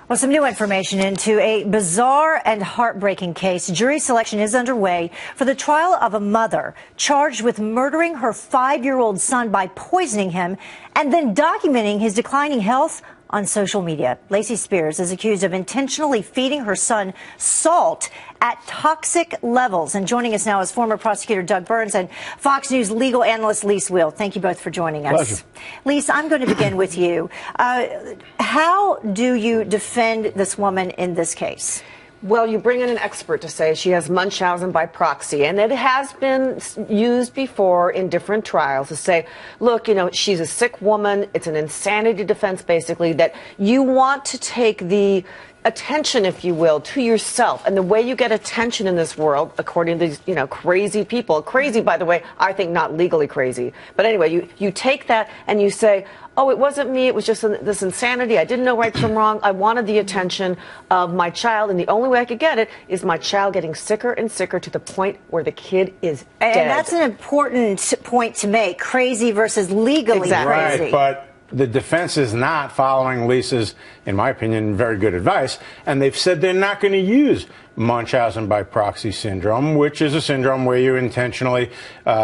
Well, some new information into a bizarre and heartbreaking case. Jury selection is underway for the trial of a mother charged with murdering her 5-year-old son by poisoning him and then documenting his declining health on social media. Lacey Spears is accused of intentionally feeding her son salt at toxic levels. And joining us now is former prosecutor Doug Burns and Fox News legal analyst Lise Will. Thank you both for joining us. Pleasure. Lise, I'm going to begin with you. How do you defend this woman in this case? Well, you bring in an expert to say she has Munchausen by proxy, and it has been used before in different trials to say, look, you know, she's a sick woman. It's an insanity defense, basically, that you want to take the attention, if you will, to yourself. And the way you get attention in this world, according to these, you know, crazy people, crazy, by the way, I think not legally crazy. But anyway, you take that and you say, oh, it wasn't me. It was just this insanity. I didn't know right from wrong. I wanted the attention of my child. And the only way I could get it is my child getting sicker and sicker to the point where the kid is dead. And that's an important point to make. Crazy versus legally crazy. Right, but the defense is not following Lisa's, in my opinion, very good advice. And they've said they're not going to use Munchausen by proxy syndrome, which is a syndrome where you intentionally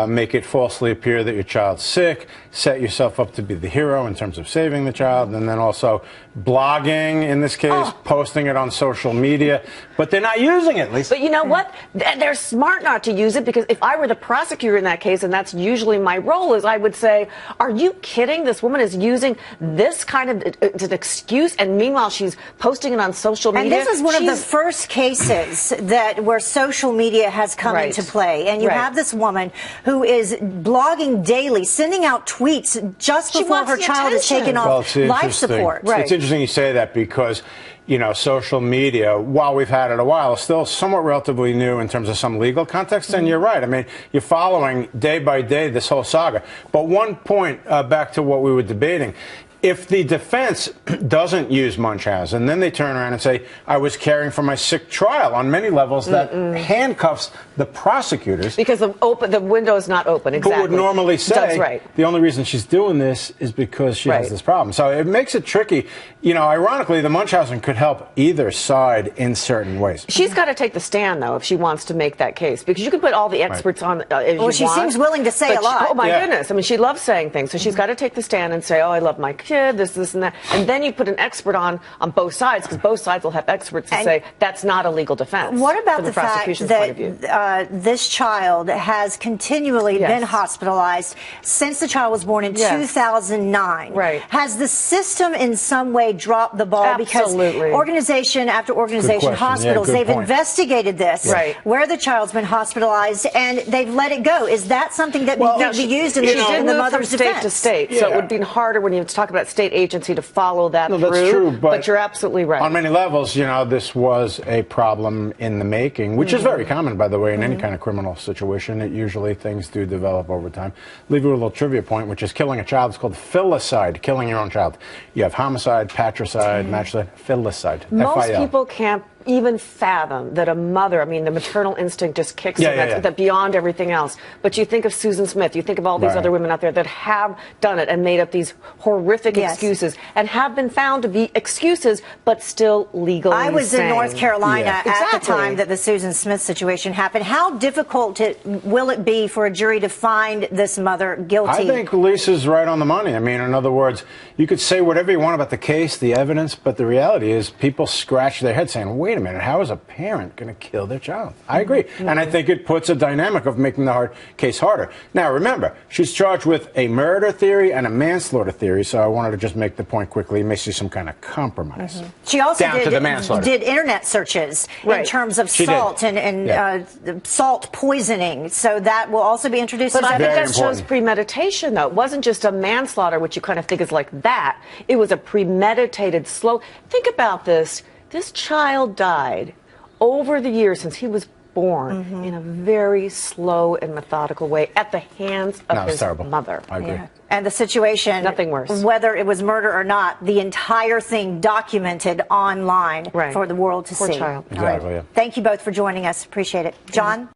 make it falsely appear that your child's sick, set yourself up to be the hero in terms of saving the child, and then also blogging, in this case, posting it on social media. But they're not using it, Lisa. But you know what? They're smart not to use it, because if I were the prosecutor in that case, and that's usually my role, is I would say, are you kidding? This woman is using this kind of an excuse, and meanwhile she's posting it on social media. And this is one of the first cases that where social media has come into play, and you have this woman who is blogging daily, sending out tweets just before her child is taken off life support. It's interesting you say that, because you know, social media, while we've had it a while, is still somewhat relatively new in terms of some legal context. And you're right. I mean, you're following day by day this whole saga. But one point back to what we were debating. If the defense doesn't use Munchausen, then they turn around and say, I was caring for my sick trial on many levels, that handcuffs the prosecutors. Because the window is not open, exactly. Who would normally say the only reason she's doing this is because she has this problem. So it makes it tricky. You know, ironically, the Munchausen could help either side in certain ways. She's got to take the stand, though, if she wants to make that case. Because you can put all the experts on as well, she seems willing to say a lot. Oh, my goodness. I mean, she loves saying things. So she's got to take the stand and say, oh, I love my kid, this, and that. And then you put an expert on both sides, because both sides will have experts to say that's not a legal defense. What about the fact that this child has continually been hospitalized since the child was born in 2009? Has the system in some way dropped the ball? Because organization after organization, hospitals, they've investigated this, where the child's been hospitalized, and they've let it go. Is that something that can be used in the mother's defense? State to state, so it would be harder when you talk about state agency to follow that through. That's true, but you're absolutely right. On many levels, you know, this was a problem in the making, which is very common, by the way, in any kind of criminal situation. It usually, things do develop over time. Leave you with a little trivia point, which is killing a child is called filicide, killing your own child. You have homicide, patricide, matricide, filicide. Most people can't even fathom that a mother, I mean, the maternal instinct just kicks in, that's beyond everything else. But you think of Susan Smith, you think of all these other women out there that have done it and made up these horrific excuses and have been found to be excuses, but still legally I was in North Carolina at the time that the Susan Smith situation happened. How difficult will it be for a jury to find this mother guilty? I think Lisa's right on the money. I mean, in other words, you could say whatever you want about the case, the evidence, but the reality is people scratch their head saying, wait a minute, how is a parent going to kill their child? I agree. And I think it puts a dynamic of making the case harder. Now, remember, she's charged with a murder theory and a manslaughter theory, so I wanted to just make the point quickly. It may see some kind of compromise. She also did internet searches in terms of salt and salt poisoning, so that will also be introduced. But I think that shows premeditation, though. It wasn't just a manslaughter, which you kind of think is like that. It was a premeditated, slow. Think about this. This child died over the years since he was born in a very slow and methodical way at the hands of his mother. I agree. And the situation, nothing worse. Whether it was murder or not, the entire thing documented online for the world to see. Poor child. Exactly. Thank you both for joining us. Appreciate it. John?